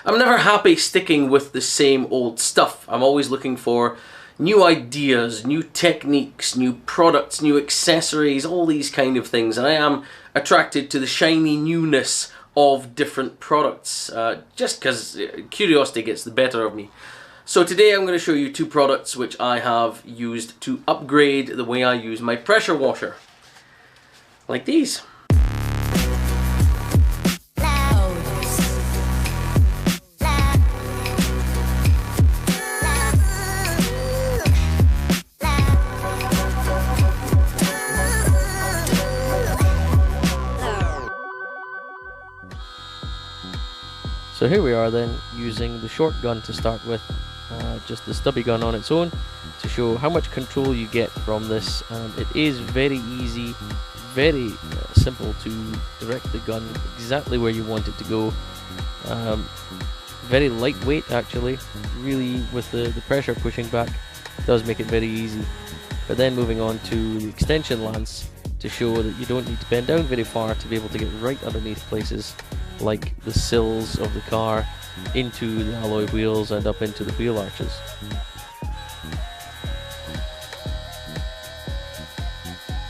I'm never happy sticking with the same old stuff. I'm always looking for new ideas, new techniques, new products, new accessories, all these kind of things. And I am attracted to the shiny newness of different products, just because curiosity gets the better of me. So today I'm going to show you two products which I have used to upgrade the way I use my pressure washer. Like these. So here we are then, using the short gun to start with, just the stubby gun on its own, to show how much control you get from this. And it is very easy, very simple to direct the gun exactly where you want it to go. Very lightweight actually, really, with the pressure pushing back, does make it very easy. But then moving on to the extension lance, to show that you don't need to bend down very far to be able to get right underneath places like the sills of the car, into the alloy wheels and up into the wheel arches.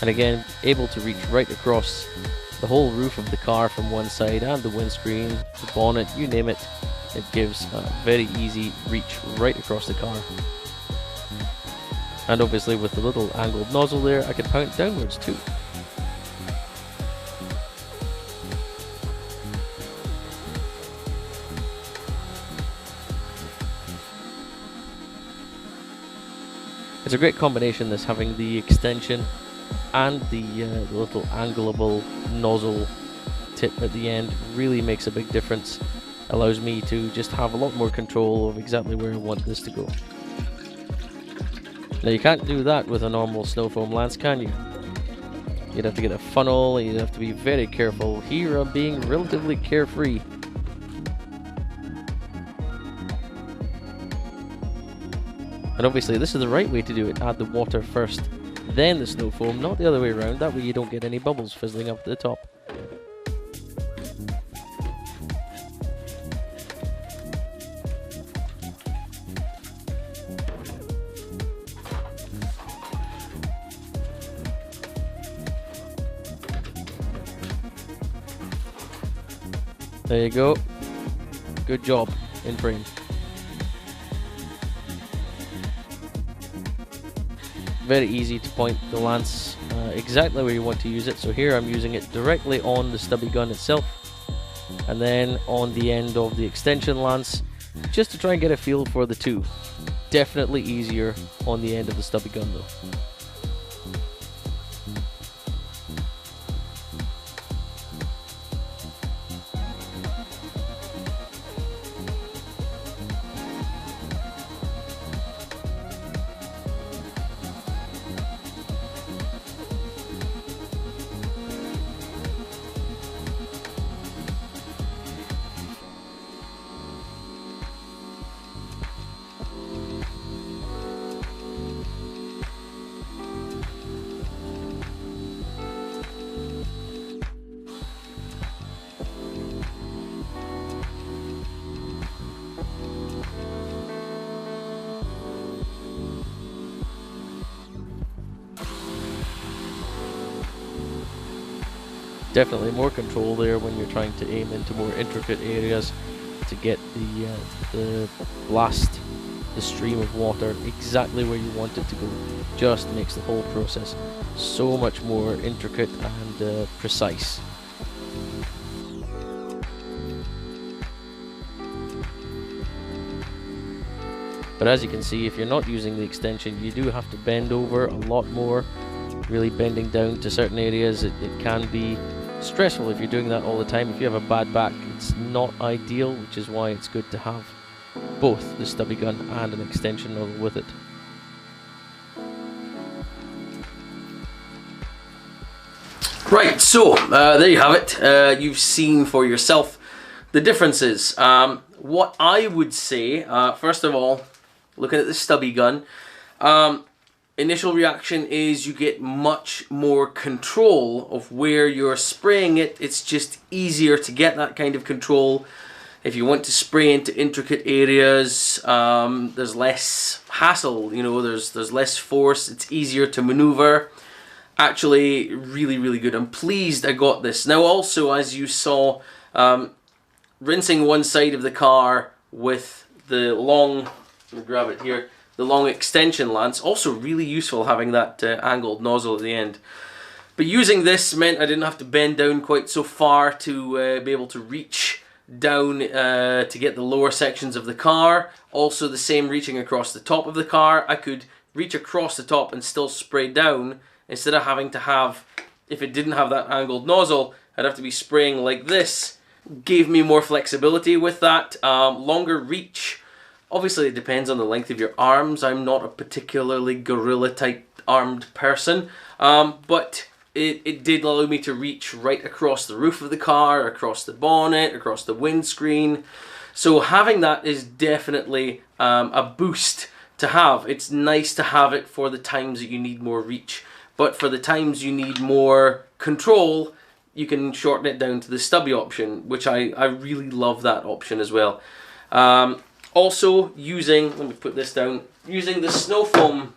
And again, able to reach right across the whole roof of the car from one side, and the windscreen, the bonnet, you name it. It gives a very easy reach right across the car. And obviously with the little angled nozzle there, I can point downwards too. It's a great combination, this, having the extension and the little angleable nozzle tip at the end. Really makes a big difference. Allows me to just have a lot more control of exactly where I want this to go. Now you can't do that with a normal snow foam lance, can you? You'd have to get a funnel, and you'd have to be very careful. Here I'm being relatively carefree. And obviously this is the right way to do it. Add the water first, then the snow foam, not the other way around. That way you don't get any bubbles fizzling up at the top. There you go. Good job in frame. Very easy to point the lance exactly where you want to use it. So here I'm using it directly on the stubby gun itself, and then on the end of the extension lance, just to try and get a feel for the two. Definitely easier on the end of the stubby gun though. Definitely more control there when you're trying to aim into more intricate areas to get the blast, the stream of water exactly where you want it to go. Just makes the whole process so much more intricate and precise. But as you can see, if you're not using the extension, you do have to bend over a lot more. Really bending down to certain areas, it can be stressful if you're doing that all the time. If you have a bad back, it's not ideal, which is why it's good to have both the stubby gun and an extension nozzle with it. Right, so there you have it. You've seen for yourself the differences. What I would say, first of all, looking at the stubby gun, initial reaction is you get much more control of where you're spraying it. It's just easier to get that kind of control. If you want to spray into intricate areas, there's less hassle, you know, there's less force, it's easier to maneuver. Actually, really, really good. I'm pleased I got this. Now also, as you saw, rinsing one side of the car with the long, let me grab it here, the long extension lance, also really useful having that angled nozzle at the end. But using this meant I didn't have to bend down quite so far to be able to reach down to get the lower sections of the car. Also the same reaching across the top of the car. I could reach across the top and still spray down instead of having to have, if it didn't have that angled nozzle, I'd have to be spraying like this. Gave me more flexibility with that. Longer reach. Obviously it depends on the length of your arms. I'm not a particularly gorilla type armed person, but it did allow me to reach right across the roof of the car, across the bonnet, across the windscreen. So having that is definitely a boost to have. It's nice to have it for the times that you need more reach, but for the times you need more control, you can shorten it down to the stubby option, which I really love that option as well. Also using, let me put this down, using the snow foam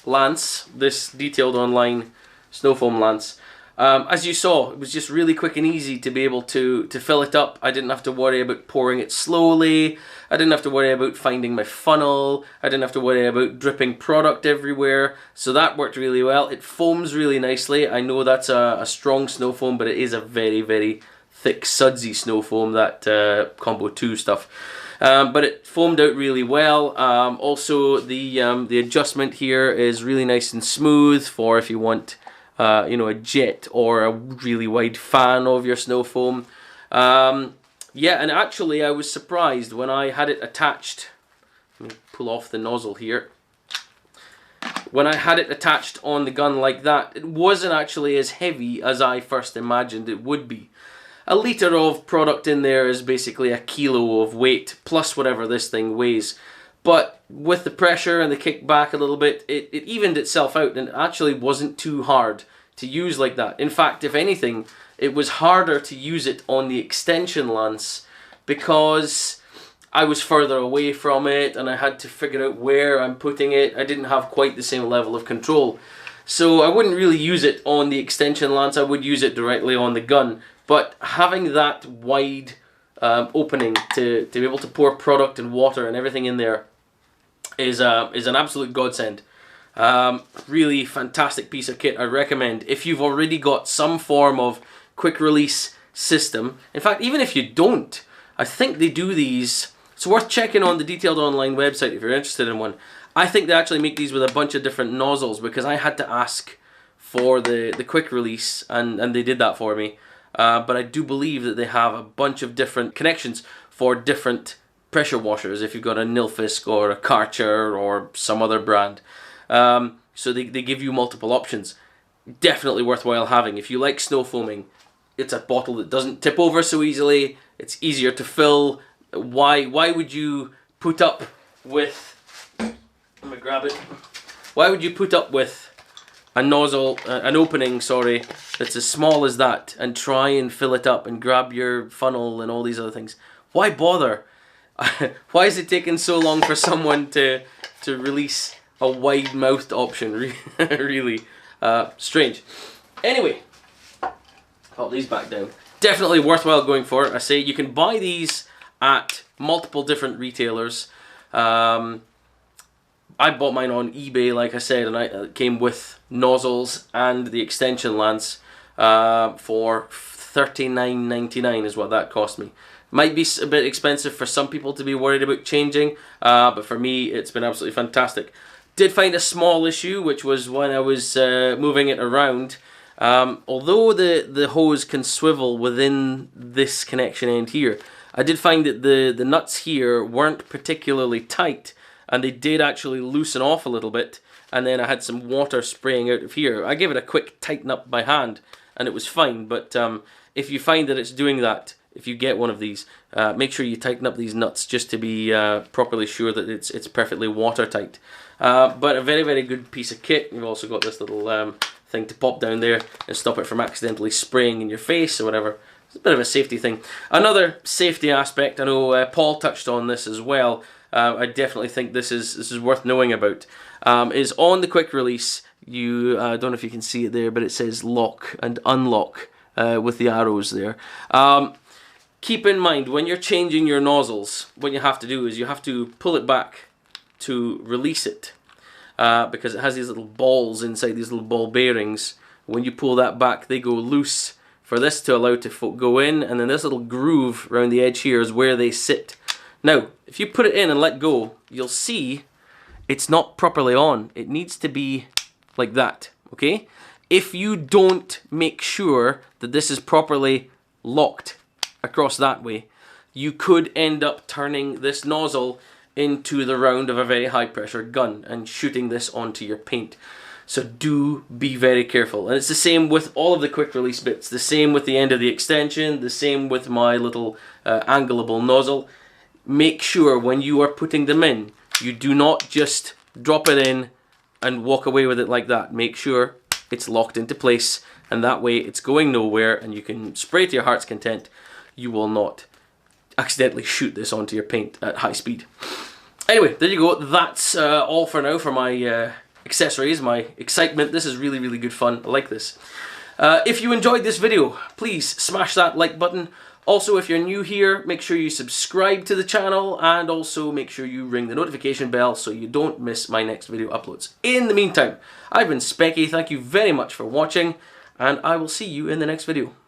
lance, this detailed online snow foam lance. As you saw, it was just really quick and easy to be able to fill it up. I didn't have to worry about pouring it slowly. I didn't have to worry about finding my funnel. I didn't have to worry about dripping product everywhere. So that worked really well. It foams really nicely. I know that's a strong snow foam, but it is a very, very thick, sudsy snow foam, that Combo 2 stuff. But it foamed out really well. Also, the adjustment here is really nice and smooth for if you want you know, a jet or a really wide fan of your snow foam. Yeah, and actually I was surprised when I had it attached. Let me pull off the nozzle here. When I had it attached on the gun like that, it wasn't actually as heavy as I first imagined it would be. A litre of product in there is basically a kilo of weight plus whatever this thing weighs. But with the pressure and the kick back a little bit, it evened itself out, and it actually wasn't too hard to use like that. In fact, if anything, it was harder to use it on the extension lance because I was further away from it and I had to figure out where I'm putting it. I didn't have quite the same level of control. So I wouldn't really use it on the extension lance, I would use it directly on the gun. But having that wide opening to be able to pour product and water and everything in there is an absolute godsend. Really fantastic piece of kit. I recommend if you've already got some form of quick release system. In fact, even if you don't, I think they do these. It's worth checking on the detailed online website if you're interested in one. I think they actually make these with a bunch of different nozzles because I had to ask for the quick release and they did that for me. But I do believe that they have a bunch of different connections for different pressure washers if you've got a Nilfisk or a Karcher or some other brand. So they give you multiple options. Definitely worthwhile having. If you like snow foaming, it's a bottle that doesn't tip over so easily. It's easier to fill. Why would you put up with, let me grab it. Why would you put up with a nozzle, an opening, sorry, that's as small as that and try and fill it up and grab your funnel and all these other things? Why bother? Why is it taking so long for someone to release a wide-mouthed option? Really strange. Anyway, pop these back down. Definitely worthwhile going for it. I say you can buy these at multiple different retailers. I bought mine on eBay, like I said, and it came with nozzles and the extension lance for $39.99 is what that cost me. Might be a bit expensive for some people to be worried about changing, but for me it's been absolutely fantastic. Did find a small issue, which was when I was moving it around. Although the hose can swivel within this connection end here, I did find that the nuts here weren't particularly tight, and they did actually loosen off a little bit, and then I had some water spraying out of here. I gave it a quick tighten up by hand, and it was fine, but if you find that it's doing that, if you get one of these, make sure you tighten up these nuts just to be properly sure that it's perfectly watertight. But a very, very good piece of kit. You've also got this little thing to pop down there and stop it from accidentally spraying in your face or whatever. It's a bit of a safety thing. Another safety aspect, I know Paul touched on this as well, I definitely think this is worth knowing about, is on the quick release, you, I don't know if you can see it there, but it says lock and unlock with the arrows there. Keep in mind, when you're changing your nozzles, what you have to do is you have to pull it back to release it, because it has these little balls inside, these little ball bearings. When you pull that back, they go loose for this to allow it to go in, and then this little groove around the edge here is where they sit. Now, if you put it in and let go, you'll see it's not properly on. It needs to be like that, okay? If you don't make sure that this is properly locked across that way, you could end up turning this nozzle into the round of a very high pressure gun and shooting this onto your paint. So do be very careful. And it's the same with all of the quick release bits, the same with the end of the extension, the same with my little angleable nozzle. Make sure when you are putting them in, you do not just drop it in and walk away with it like that. Make sure it's locked into place, and that way it's going nowhere and you can spray to your heart's content. You will not accidentally shoot this onto your paint at high speed. Anyway, there you go. That's all for now for my accessories, my excitement. This is really, really good fun. I like this. If you enjoyed this video, please smash that like button. Also, if you're new here, make sure you subscribe to the channel, and also make sure you ring the notification bell so you don't miss my next video uploads. In the meantime, I've been Specky. Thank you very much for watching, and I will see you in the next video.